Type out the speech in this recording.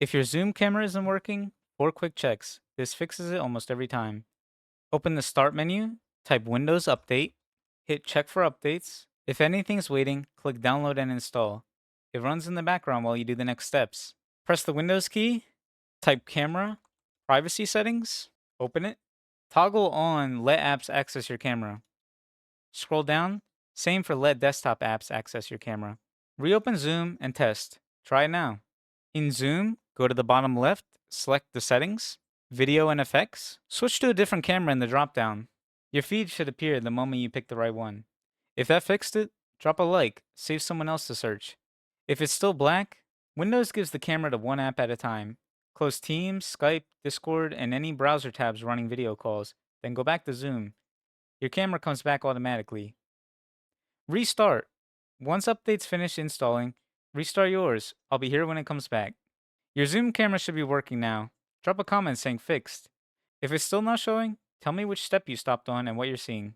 If your Zoom camera isn't working, 4 quick checks. This fixes it almost every time. Open the Start menu, type Windows Update, hit Check for Updates. If anything's waiting, click Download and Install. It runs in the background while you do the next steps. Press the Windows key, type Camera, Privacy Settings, open it. Toggle on Let Apps Access Your Camera. Scroll down, same for Let Desktop Apps Access Your Camera. Reopen Zoom and test. Try it now. In Zoom, go to the bottom left, select the settings, video and effects. Switch to a different camera in the dropdown. Your feed should appear the moment you pick the right one. If that fixed it, drop a like, save someone else to search. If it's still black, Windows gives the camera to one app at a time. Close Teams, Skype, Discord, and any browser tabs running video calls, then go back to Zoom. Your camera comes back automatically. Restart. Once updates finish installing, restart yours. I'll be here when it comes back. Your Zoom camera should be working now. Drop a comment saying fixed. If it's still not showing, tell me which step you stopped on and what you're seeing.